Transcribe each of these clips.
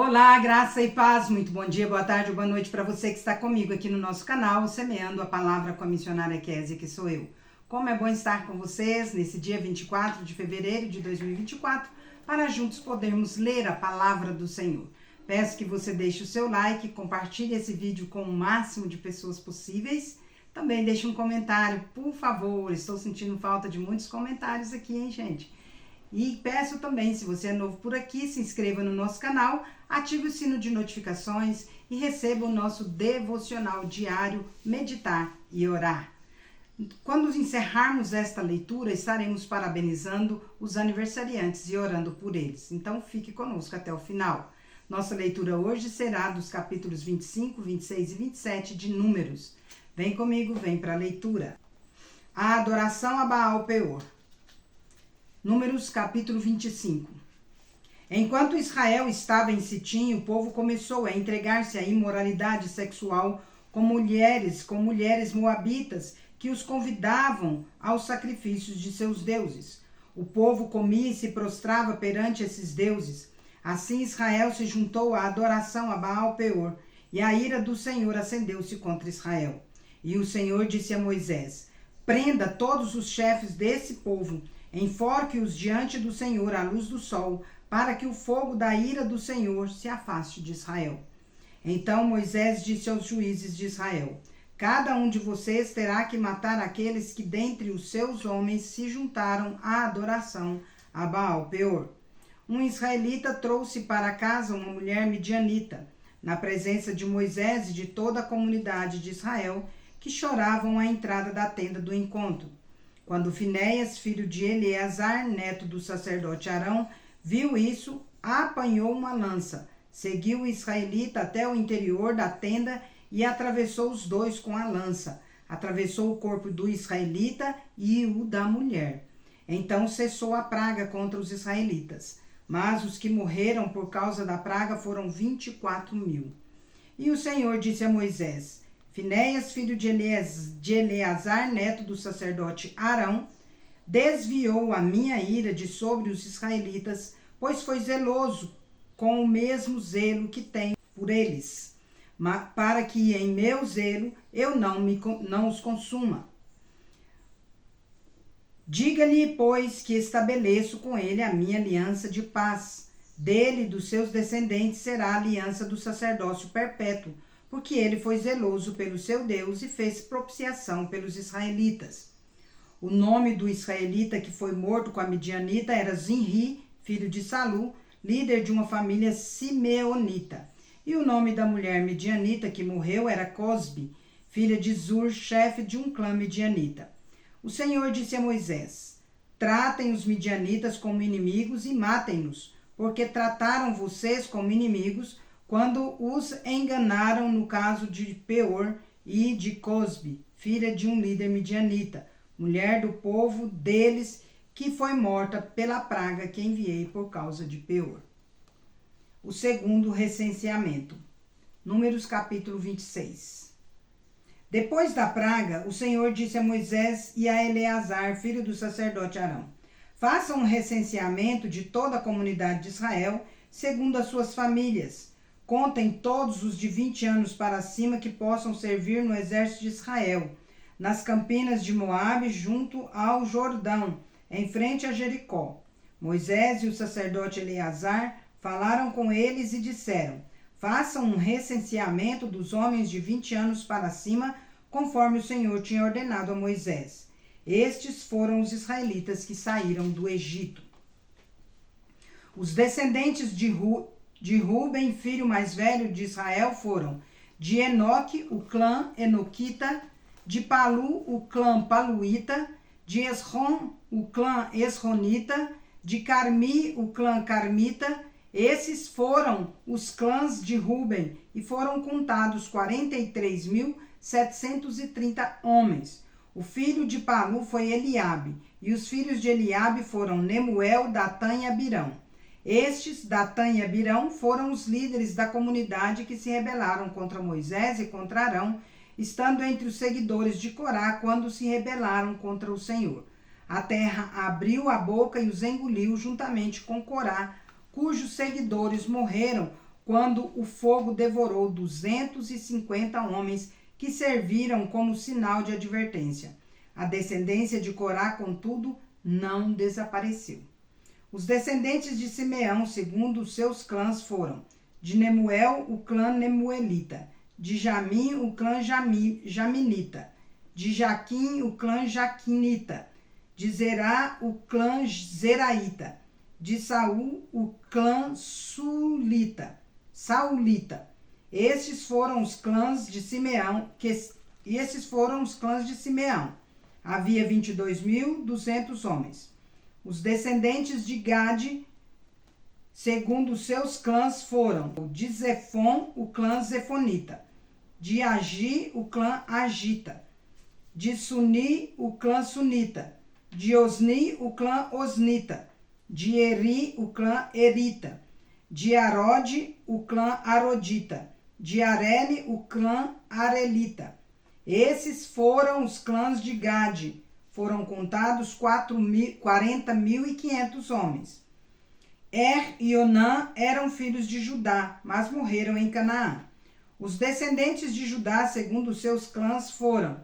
Olá, graça e paz, muito bom dia, boa tarde ou boa noite para você que está comigo aqui no nosso canal, Semeando a Palavra com a Missionária Kézia, que sou eu. Como é bom estar com vocês nesse dia 24 de fevereiro de 2024, para juntos podermos ler a Palavra do Senhor. Peço que você deixe o seu like, compartilhe esse vídeo com o máximo de pessoas possíveis. Também deixe um comentário, por favor, estou sentindo falta de muitos comentários aqui, hein, gente? E peço também, se você é novo por aqui, se inscreva no nosso canal, ative o sino de notificações e receba o nosso devocional diário, meditar e orar. Quando encerrarmos esta leitura, estaremos parabenizando os aniversariantes e orando por eles. Então fique conosco até o final. Nossa leitura hoje será dos capítulos 25, 26 e 27 de Números. Vem comigo, vem para a leitura. A adoração a Baal Peor. Números capítulo 25. Enquanto Israel estava em Sitim, o povo começou a entregar-se à imoralidade sexual com mulheres moabitas que os convidavam aos sacrifícios de seus deuses. O povo comia e se prostrava perante esses deuses. Assim Israel se juntou à adoração a Baal Peor, e a ira do Senhor acendeu-se contra Israel. E o Senhor disse a Moisés: prenda todos os chefes desse povo, enforque-os diante do Senhor à luz do sol, para que o fogo da ira do Senhor se afaste de Israel. Então Moisés disse aos juízes de Israel: cada um de vocês terá que matar aqueles que dentre os seus homens se juntaram à adoração a Baal Peor. Um israelita trouxe para casa uma mulher midianita, na presença de Moisés e de toda a comunidade de Israel, que choravam à entrada da tenda do encontro. Quando Finéias, filho de Eleazar, neto do sacerdote Arão, viu isso, apanhou uma lança, seguiu o israelita até o interior da tenda e atravessou os dois com a lança. Atravessou o corpo do israelita e o da mulher. Então cessou a praga contra os israelitas. Mas os que morreram por causa da praga foram 24.000. E o Senhor disse a Moisés: Finéias, filho de Eleazar, neto do sacerdote Arão, desviou a minha ira de sobre os israelitas, pois foi zeloso com o mesmo zelo que tenho por eles, para que em meu zelo eu não os consuma. Diga-lhe, pois, que estabeleço com ele a minha aliança de paz. Dele e dos seus descendentes será a aliança do sacerdócio perpétuo, porque ele foi zeloso pelo seu Deus e fez propiciação pelos israelitas. O nome do israelita que foi morto com a midianita era Zinri, filho de Salu, líder de uma família simeonita. E o nome da mulher midianita que morreu era Cosbi, filha de Zur, chefe de um clã midianita. O Senhor disse a Moisés: tratem os midianitas como inimigos e matem-nos, porque trataram vocês como inimigos quando os enganaram no caso de Peor e de Cosbi, filha de um líder midianita, mulher do povo deles, que foi morta pela praga que enviei por causa de Peor. O segundo recenseamento. Números capítulo 26. Depois da praga, o Senhor disse a Moisés e a Eleazar, filho do sacerdote Arão: façam um recenseamento de toda a comunidade de Israel, segundo as suas famílias. Contem todos os de 20 anos para cima que possam servir no exército de Israel, nas campinas de Moabe, junto ao Jordão, em frente a Jericó. Moisés e o sacerdote Eleazar falaram com eles e disseram: façam um recenseamento dos homens de 20 anos para cima, conforme o Senhor tinha ordenado a Moisés. Estes foram os israelitas que saíram do Egito. Os descendentes de Ruben, filho mais velho de Israel, foram de Enoque, o clã Enoquita, de Palu, o clã Paluíta, de Esrom, o clã Esronita, de Carmi, o clã Carmita. Esses foram os clãs de Ruben, e foram contados 43.730 homens. O filho de Palu foi Eliabe, e os filhos de Eliabe foram Nemuel, Datã e Abirão. Estes, Datã e Abirão, foram os líderes da comunidade que se rebelaram contra Moisés e contra Arão, estando entre os seguidores de Corá quando se rebelaram contra o Senhor. A terra abriu a boca e os engoliu juntamente com Corá, cujos seguidores morreram quando o fogo devorou 250 homens que serviram como sinal de advertência. A descendência de Corá, contudo, não desapareceu. Os descendentes de Simeão, segundo os seus clãs, foram: de Nemuel, o clã nemuelita; de Jamim, o clã jaminita; de Jaquim, o clã jaquinita; de Zerá, o clã zeraíta; de Saul, o clã saulita. Estes foram os clãs de Simeão, Havia 22.200 homens. Os descendentes de Gade, segundo os seus clãs, foram: de Zefon, o clã zefonita; de Agi, o clã agita; de Suni, o clã sunita; de Osni, o clã osnita; de Eri, o clã erita; de Arode, o clã arodita; de Areli, o clã arelita. Esses foram os clãs de Gade. Foram contados 40.500 homens. E Onã eram filhos de Judá, mas morreram em Canaã. Os descendentes de Judá, segundo os seus clãs, foram: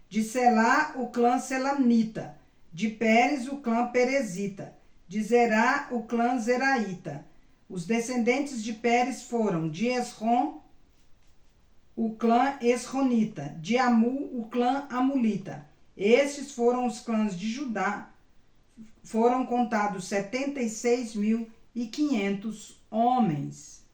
de Selá, o clã selamita; de Pérez, o clã perezita; de Zerá, o clã zeraíta. Os descendentes de Pérez foram: de Esrom, o clã esronita; de Amul, o clã amulita. Estes foram os clãs de Judá. Foram contados 76.500 homens.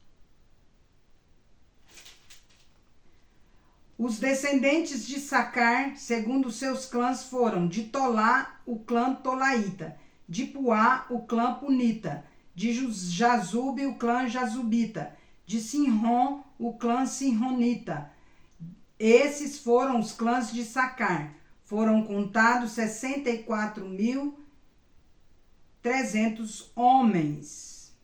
Os descendentes de Sacar, segundo seus clãs, foram: de Tolá, o clã tolaíta; de Puá, o clã punita; de Jazube, o clã jazubita; de Sinrom, o clã sinronita. Esses foram os clãs de Sacar. Foram contados 64.300 homens.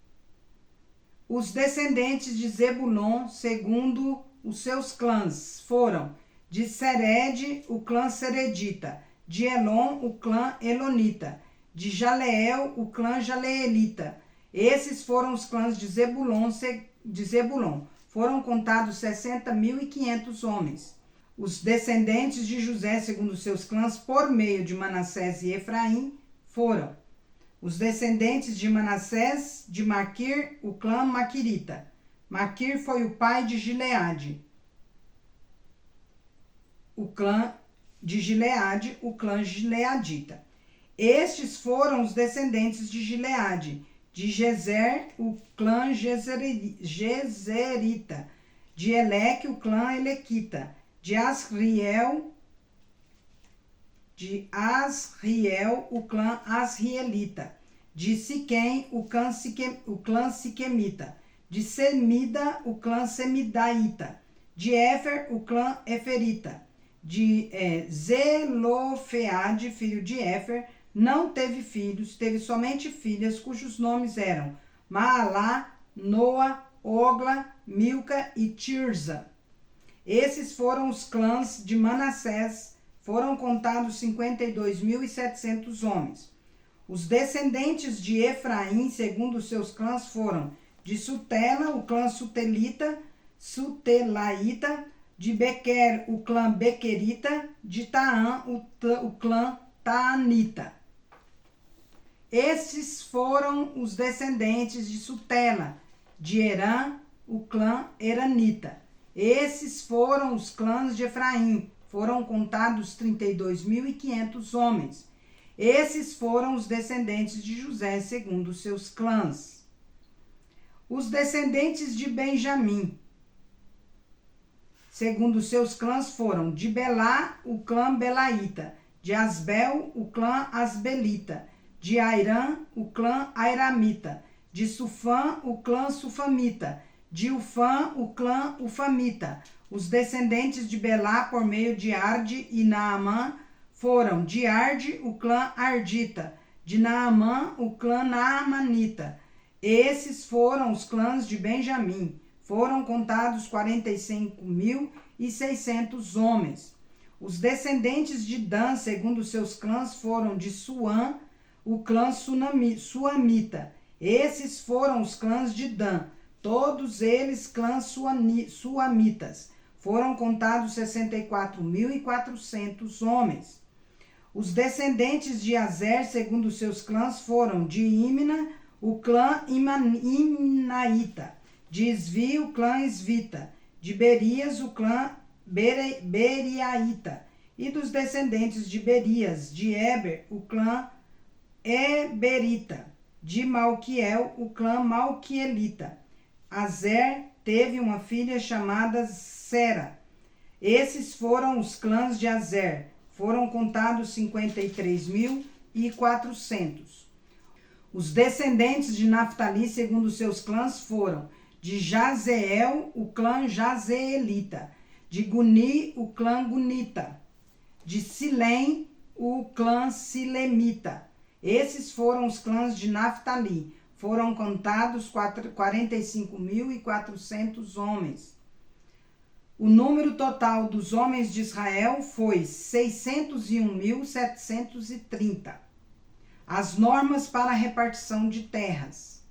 Os descendentes de Zebulon, segundo os seus clãs, foram: de Sered, o clã seredita; de Elon, o clã elonita; de Jaleel, o clã jaleelita. Esses foram os clãs de Zebulon. Foram contados 60.500 homens. Os descendentes de José, segundo seus clãs, por meio de Manassés e Efraim, foram: os descendentes de Manassés, de Maquir, o clã maquirita. Maquir foi o pai de Gileade. O clã de Gileade, o clã gileadita. Estes foram os descendentes de Gileade: de Gezer, o clã gezerita; de Eleque, o clã elequita; de Asriel, o clã asrielita; de Siquém, o clã siquemita; de Semida, o clã semidaíta; de Éfer, o clã eferita; de Zelofeade, filho de Éfer, não teve filhos, teve somente filhas, cujos nomes eram Maalá, Noa, Ogla, Milca e Tirza. Esses foram os clãs de Manassés. Foram contados 52.700 homens. Os descendentes de Efraim, segundo os seus clãs, foram: de Sutela, o clã sutelaíta; de Bequer, o clã bequerita; de Taã, o clã taanita. Estes foram os descendentes de Sutela; de Herã, o clã eranita. Esses foram os clãs de Efraim. Foram contados 32.500 homens. Esses foram os descendentes de José, segundo os seus clãs. Os descendentes de Benjamim, segundo os seus clãs, foram: de Belá, o clã belaíta; de Asbel, o clã asbelita; de Airã, o clã airamita; de Sufã, o clã sufamita; de Ufã, o clã ufamita. Os descendentes de Belá, por meio de Arde e Naamã, foram: de Arde, o clã ardita; de Naamã, o clã naamanita. Esses foram os clãs de Benjamim. Foram contados 45.600 homens. Os descendentes de Dan, segundo seus clãs, foram: de Suã, o clã suamita. Esses foram os clãs de Dan. todos eles clãs suamitas. Foram contados 64.400 homens. Os descendentes de Azer, segundo seus clãs, foram de Imna, o clã Imnaíta, de Isvi, o clã Isvita, de Berias, o clã Beriaíta, e dos descendentes de Berias, de Eber, o clã Eberita, de Malquiel, o clã Malquielita. Azer teve uma filha chamada Sera. Esses foram os clãs de Azer. Foram contados 53.400. Os descendentes de Naftali, segundo seus clãs, foram de Jazeel, o clã Jazeelita, de Guni, o clã Gunita, de Silém, o clã Silemita. Esses foram os clãs de Naftali. Foram contados 45.400 homens. O número total dos homens de Israel foi 601.730. As normas para a repartição de terras.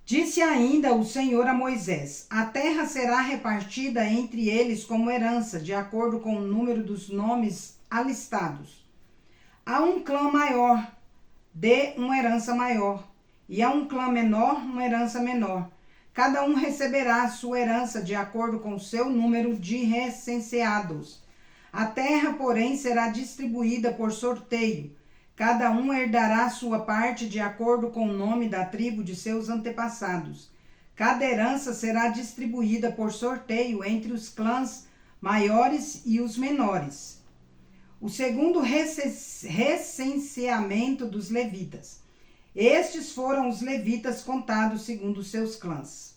Disse ainda o Senhor a Moisés: a terra será repartida entre eles como herança, de acordo com o número dos nomes alistados. A um clã maior, dê uma herança maior, e a um clã menor, uma herança menor. Cada um receberá a sua herança de acordo com o seu número de recenseados. A terra, porém, será distribuída por sorteio. Cada um herdará sua parte de acordo com o nome da tribo de seus antepassados. Cada herança será distribuída por sorteio entre os clãs maiores e os menores. O segundo recenseamento dos levitas. Estes foram os levitas contados segundo seus clãs.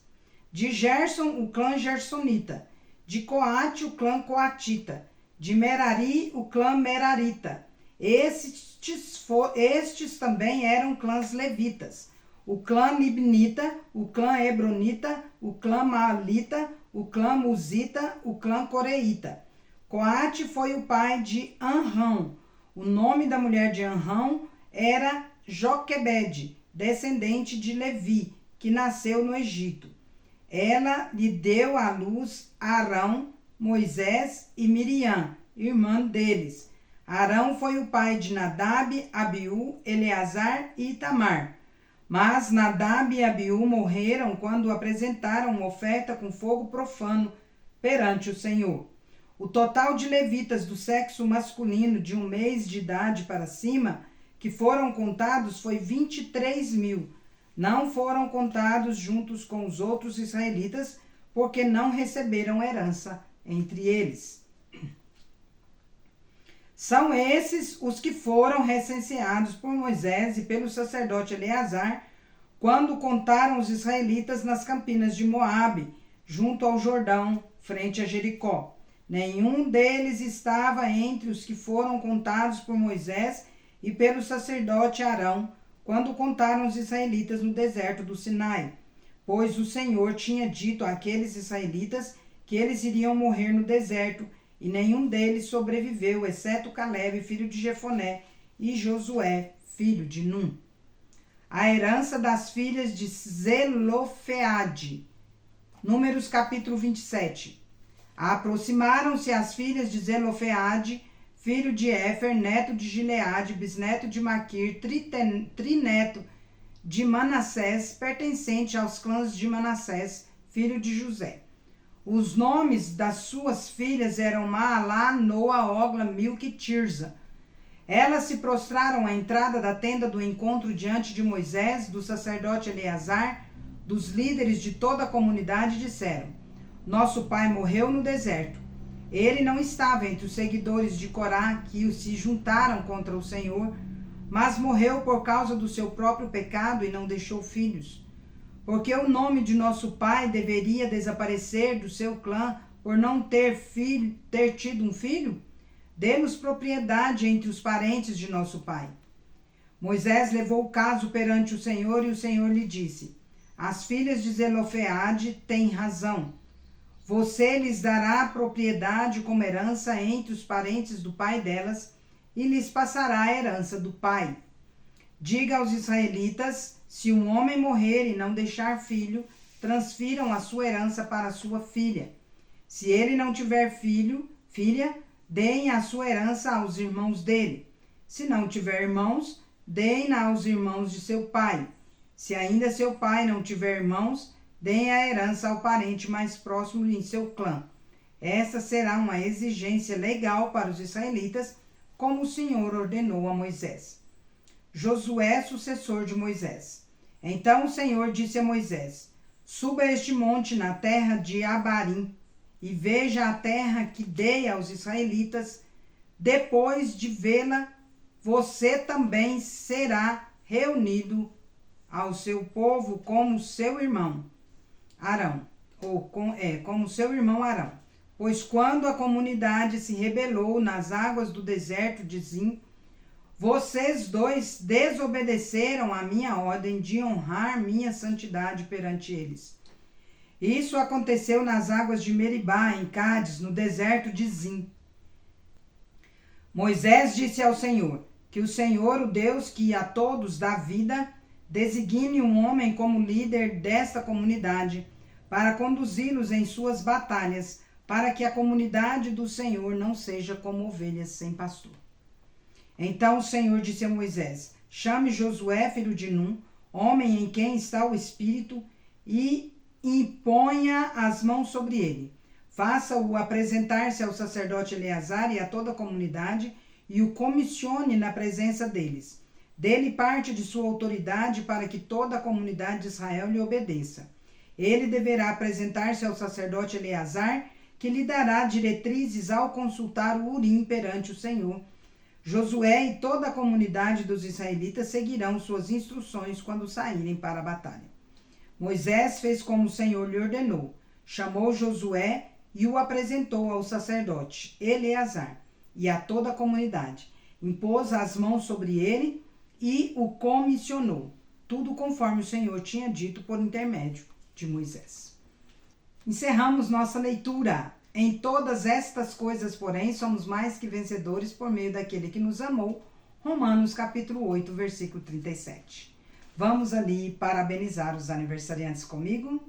De Gerson, o clã gersonita. De Coate, o clã coatita. De Merari, o clã merarita. Estes também eram clãs levitas. O clã libnita, o clã hebronita, o clã maalita, o clã musita, o clã coreita. Coate foi o pai de Anrão. O nome da mulher de Anrão era Joquebede, descendente de Levi, que nasceu no Egito. Ela lhe deu à luz Arão, Moisés e Miriam, irmã deles. Arão foi o pai de Nadab, Abiú, Eleazar e Itamar. Mas Nadab e Abiú morreram quando apresentaram uma oferta com fogo profano perante o Senhor. O total de levitas do sexo masculino de 1 mês de idade para cima, que foram contados, foi 23.000. Não foram contados juntos com os outros israelitas, porque não receberam herança entre eles. São esses os que foram recenseados por Moisés e pelo sacerdote Eleazar, quando contaram os israelitas nas campinas de Moabe, junto ao Jordão, frente a Jericó. Nenhum deles estava entre os que foram contados por Moisés e pelo sacerdote Arão, quando contaram os israelitas no deserto do Sinai, pois o Senhor tinha dito àqueles israelitas que eles iriam morrer no deserto, e nenhum deles sobreviveu, exceto Calebe, filho de Jefoné, e Josué, filho de Num. A herança das filhas de Zelofeade. Números capítulo 27. Aproximaram-se as filhas de Zelofeade, filho de Éfer, neto de Gileade, bisneto de Maquir, trineto de Manassés, pertencente aos clãs de Manassés, filho de José. Os nomes das suas filhas eram Maalá, Noa, Ogla, Milca e Tirza. Elas se prostraram à entrada da tenda do encontro diante de Moisés, do sacerdote Eleazar, dos líderes de toda a comunidade, e disseram: nosso pai morreu no deserto. Ele não estava entre os seguidores de Corá que se juntaram contra o Senhor, mas morreu por causa do seu próprio pecado e não deixou filhos. Porque o nome de nosso pai deveria desaparecer do seu clã por não ter tido um filho? Dê-nos propriedade entre os parentes de nosso pai. Moisés levou o caso perante o Senhor, e o Senhor lhe disse: as filhas de Zelofeade têm razão. Você lhes dará propriedade como herança entre os parentes do pai delas, e lhes passará a herança do pai. Diga aos israelitas: Se um homem morrer e não deixar filho, transfiram a sua herança para sua filha. Se ele não tiver filha, deem a sua herança aos irmãos dele. Se não tiver irmãos, deem-na aos irmãos de seu pai. Se ainda seu pai não tiver irmãos, deem a herança ao parente mais próximo em seu clã. Essa será uma exigência legal para os israelitas, como o Senhor ordenou a Moisés. Josué, sucessor de Moisés. Então o Senhor disse a Moisés: suba este monte na terra de Abarim e veja a terra que dei aos israelitas. Depois de vê-la, você também será reunido ao seu povo como seu irmão Arão, como seu irmão Arão. Pois quando a comunidade se rebelou nas águas do deserto de Zim, vocês dois desobedeceram à minha ordem de honrar minha santidade perante eles. Isso aconteceu nas águas de Meribá, em Cádiz, no deserto de Zim. Moisés disse ao Senhor: que o Senhor, o Deus que a todos dá vida, designe um homem como líder desta comunidade, para conduzi-los em suas batalhas, para que a comunidade do Senhor não seja como ovelhas sem pastor. Então o Senhor disse a Moisés: chame Josué, filho de Num, homem em quem está o Espírito, e imponha as mãos sobre ele. Faça-o apresentar-se ao sacerdote Eleazar e a toda a comunidade, e o comissione na presença deles. Dê-lhe parte de sua autoridade para que toda a comunidade de Israel lhe obedeça. Ele deverá apresentar-se ao sacerdote Eleazar, que lhe dará diretrizes ao consultar o Urim perante o Senhor. Josué e toda a comunidade dos israelitas seguirão suas instruções quando saírem para a batalha. Moisés fez como o Senhor lhe ordenou. Chamou Josué e o apresentou ao sacerdote Eleazar e a toda a comunidade. Impôs as mãos sobre ele e o comissionou. Tudo conforme o Senhor tinha dito por intermédio de Moisés. Encerramos nossa leitura. Em todas estas coisas, porém, somos mais que vencedores por meio daquele que nos amou. Romanos capítulo 8, versículo 37. Vamos ali parabenizar os aniversariantes comigo.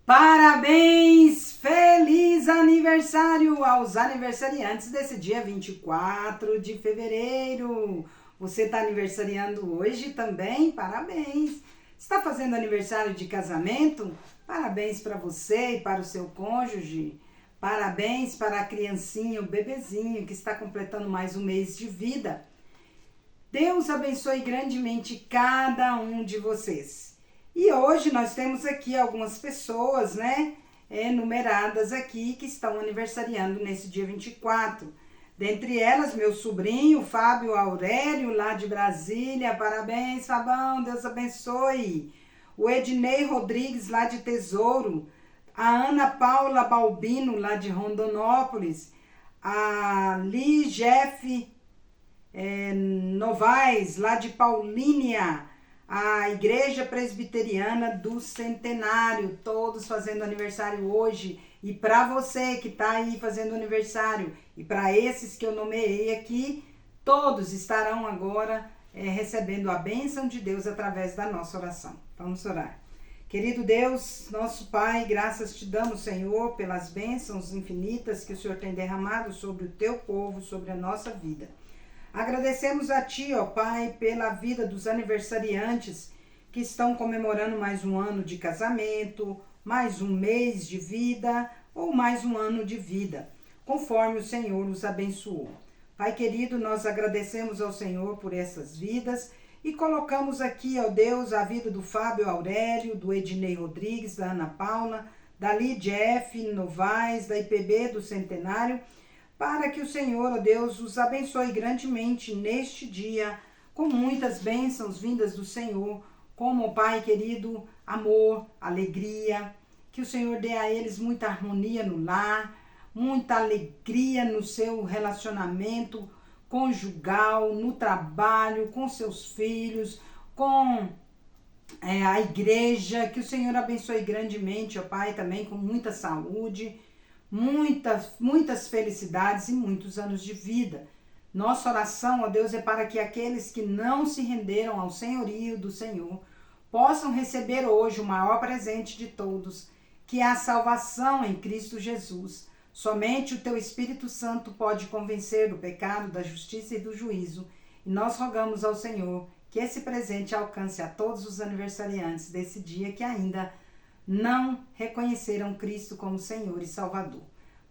Parabéns! Feliz aniversário aos aniversariantes desse dia 24 de fevereiro. Você está aniversariando hoje também? Parabéns! Está fazendo aniversário de casamento? Parabéns para você e para o seu cônjuge. Parabéns para a criancinha, o bebezinho que está completando mais um mês de vida. Deus abençoe grandemente cada um de vocês. E hoje nós temos aqui algumas pessoas, numeradas aqui, que estão aniversariando nesse dia 24. Dentre elas, meu sobrinho, Fábio Aurélio, lá de Brasília. Parabéns, Fabão, Deus abençoe. O Ednei Rodrigues, lá de Tesouro. A Ana Paula Balbino, lá de Rondonópolis. A Li Jeff Novaes, lá de Paulínia. A Igreja Presbiteriana do Centenário, todos fazendo aniversário hoje. E para você que está aí fazendo aniversário, e para esses que eu nomeei aqui, todos estarão agora recebendo a bênção de Deus através da nossa oração. Vamos orar. Querido Deus, nosso Pai, graças te damos, Senhor, pelas bênçãos infinitas que o Senhor tem derramado sobre o teu povo, sobre a nossa vida. Agradecemos a Ti, ó Pai, pela vida dos aniversariantes que estão comemorando mais um ano de casamento, mais um mês de vida ou mais um ano de vida, conforme o Senhor os abençoou. Pai querido, nós agradecemos ao Senhor por essas vidas e colocamos aqui, ó Deus, a vida do Fábio Aurélio, do Ednei Rodrigues, da Ana Paula, da Lídia F. Novaes, da IPB do Centenário, para que o Senhor, ó Deus, os abençoe grandemente neste dia, com muitas bênçãos vindas do Senhor, como, Pai querido, amor, alegria, que o Senhor dê a eles muita harmonia no lar, muita alegria no seu relacionamento conjugal, no trabalho, com seus filhos, com a igreja, que o Senhor abençoe grandemente, ó Pai, também com muita saúde, muitas felicidades e muitos anos de vida. Nossa oração, ó Deus, é para que aqueles que não se renderam ao senhorio do Senhor possam receber hoje o maior presente de todos, que é a salvação em Cristo Jesus. Somente o teu Espírito Santo pode convencer do pecado, da justiça e do juízo. E nós rogamos ao Senhor que esse presente alcance a todos os aniversariantes desse dia que ainda não reconheceram Cristo como Senhor e Salvador.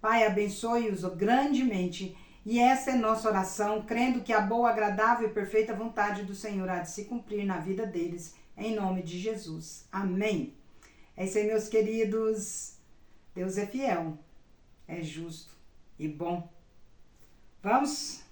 Pai, abençoe-os grandemente. E essa é nossa oração, crendo que a boa, agradável e perfeita vontade do Senhor há de se cumprir na vida deles, em nome de Jesus. Amém. É isso aí, meus queridos. Deus é fiel, é justo e bom. Vamos